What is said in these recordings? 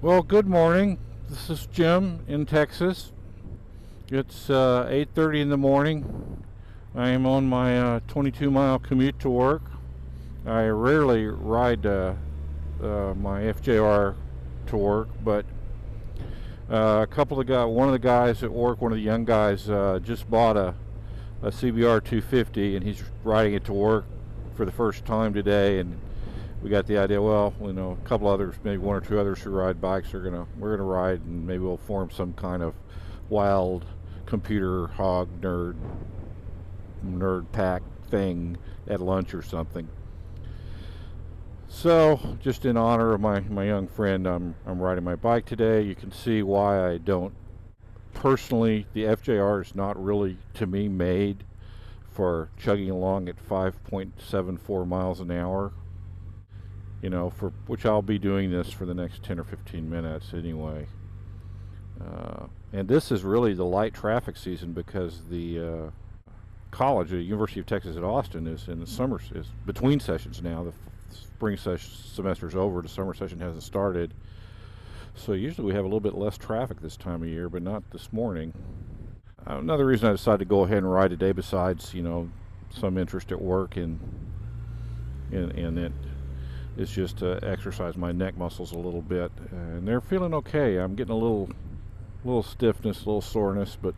Well, good morning. This is Jim in Texas. It's 8:30 in the morning. I am on my 22-mile commute to work. I rarely ride my FJR to work, but one of the guys at work, one of the young guys, just bought a CBR 250, and he's riding it to work for the first time today. And we got the idea, well, a couple others, maybe one or two others who ride bikes we're gonna ride, and maybe we'll form some kind of wild computer hog nerd pack thing at lunch or something. So, just in honor of my young friend, I'm riding my bike today. You can see why I don't personally. The FJR is not really, to me, made for chugging along at 5.74 miles an hour. For which I'll be doing this for the next 10 or 15 minutes anyway. And this is really the light traffic season because the college, the University of Texas at Austin, is in the summer, is between sessions now. The spring semester's over, the summer session hasn't started. So usually we have a little bit less traffic this time of year, but not this morning. Another reason I decided to go ahead and ride today, besides some interest at work in it, is just to exercise my neck muscles a little bit, and they're feeling okay. I'm getting a little stiffness, a little soreness, but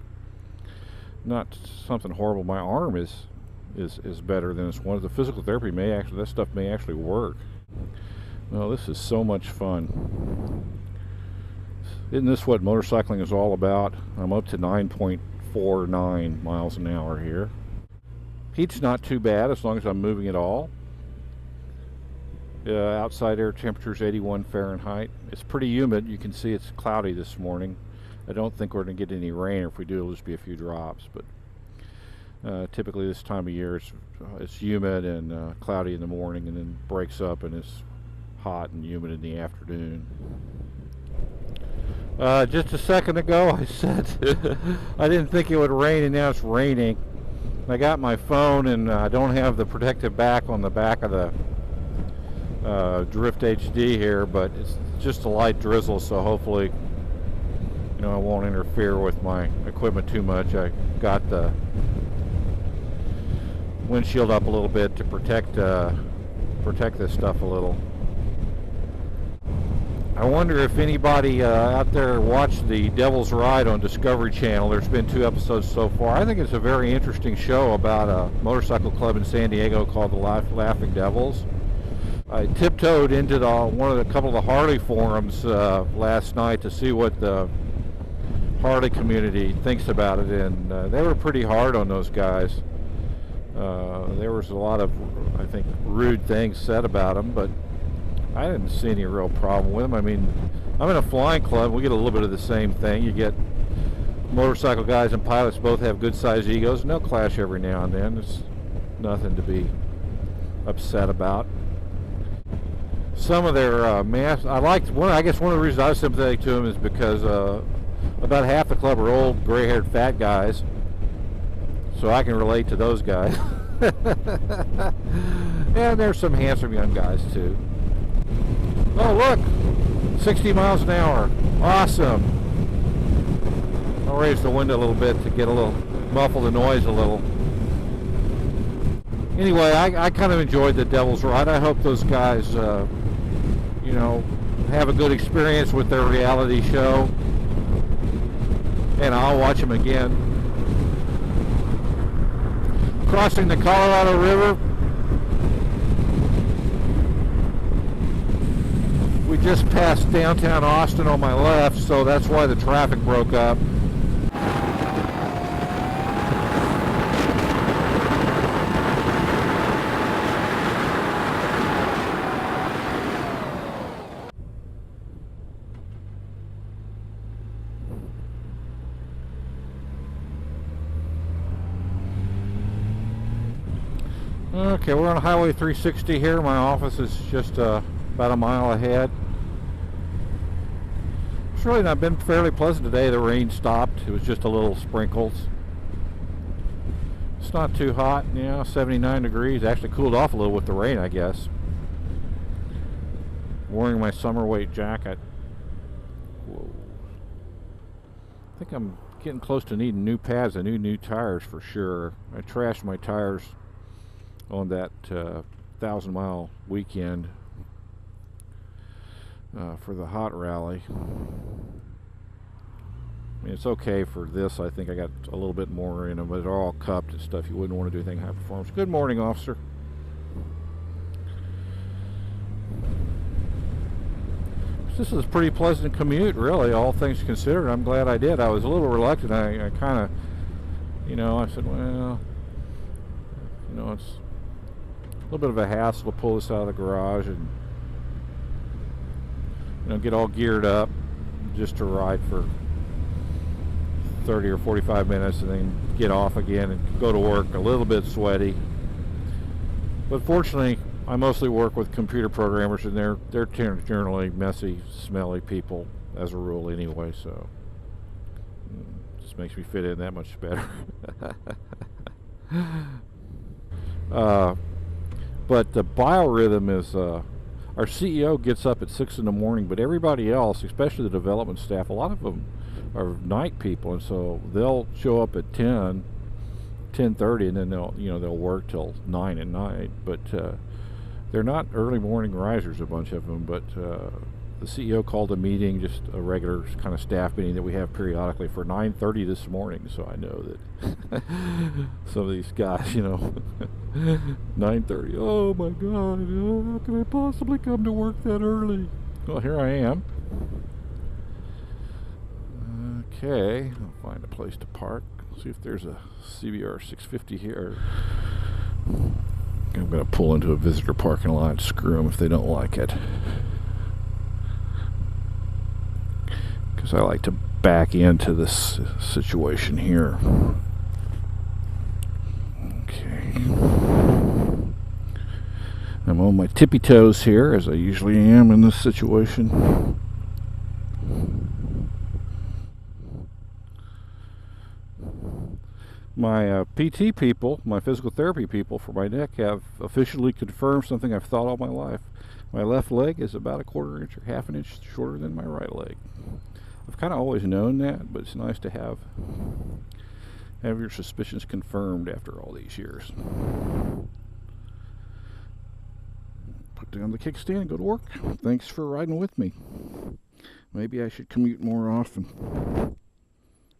not something horrible. My arm is better than it's wanted. The physical therapy that stuff may actually work. Well, this is so much fun. Isn't this what motorcycling is all about? I'm up to 9.49 miles an hour here. Heat's not too bad as long as I'm moving at all. Outside air temperature is 81 Fahrenheit. It's pretty humid. You can see it's cloudy this morning. I don't think we're going to get any rain. If we do, it'll just be a few drops. But typically this time of year, it's humid and cloudy in the morning, and then breaks up and it's hot and humid in the afternoon. Just a second ago, I said I didn't think it would rain, and now it's raining. I got my phone, and I don't have the protective back on the back of the Drift HD here, but it's just a light drizzle, so hopefully it won't interfere with my equipment too much. I got the windshield up a little bit to protect this stuff a little. I wonder if anybody out there watched the Devil's Ride on Discovery Channel. There's been 2 episodes so far. I think it's a very interesting show about a motorcycle club in San Diego called the Laughing Devils. I tiptoed into a couple of the Harley forums last night to see what the Harley community thinks about it, and they were pretty hard on those guys. There was a lot of, I think, rude things said about them, but I didn't see any real problem with them. I mean, I'm in a flying club. We get a little bit of the same thing. You get motorcycle guys and pilots both have good-sized egos, and they'll clash every now and then. It's nothing to be upset about. Some of their I guess one of the reasons I was sympathetic to them is because about half the club are old, gray-haired, fat guys, so I can relate to those guys. And there's some handsome young guys too. Oh, look, 60 miles an hour, awesome. I'll raise the window a little bit to get muffle the noise a little. Anyway, I kind of enjoyed the Devil's Ride. I hope those guys have a good experience with their reality show, and I'll watch them again. Crossing the Colorado River. We just passed downtown Austin on my left, so that's why the traffic broke up. Okay, we're on Highway 360 here. My office is just about a mile ahead. It's really not been fairly pleasant today. The rain stopped. It was just a little sprinkles. It's not too hot, 79 degrees. Actually cooled off a little with the rain, I guess. Wearing my summer weight jacket. Whoa. I think I'm getting close to needing new pads and new tires for sure. I trashed my tires on that 1,000-mile weekend for the hot rally. I mean, it's okay for this. I think I got a little bit more in them, but they're all cupped and stuff. You wouldn't want to do anything high performance. Good morning, officer. This is a pretty pleasant commute, really, all things considered. I'm glad I did. I was a little reluctant. I kind of, I said, well, it's a little bit of a hassle to pull this out of the garage and, get all geared up just to ride for 30 or 45 minutes and then get off again and go to work a little bit sweaty. But fortunately, I mostly work with computer programmers, and they're generally messy, smelly people as a rule anyway, so it just makes me fit in that much better. But the biorhythm is our CEO gets up at 6 in the morning, but everybody else, especially the development staff, a lot of them are night people, and so they'll show up at 10:30, and then they'll work till 9 at night. But they're not early morning risers, a bunch of them. But the CEO called a meeting, just a regular kind of staff meeting that we have periodically, for 9:30 this morning. So I know that some of these guys, 9:30. Oh my God! How can I possibly come to work that early? Well, here I am. Okay, I'll find a place to park. See if there's a CBR 650 here. I'm going to pull into a visitor parking lot. Screw them if they don't like it. Because I like to back into this situation here. Okay. I'm on my tippy toes here, as I usually am in this situation. My PT people, my physical therapy people for my neck, have officially confirmed something I've thought all my life. My left leg is about a quarter inch or half an inch shorter than my right leg. I've kind of always known that, but it's nice to have your suspicions confirmed after all these years. Put down the kickstand and go to work. Thanks for riding with me. Maybe I should commute more often.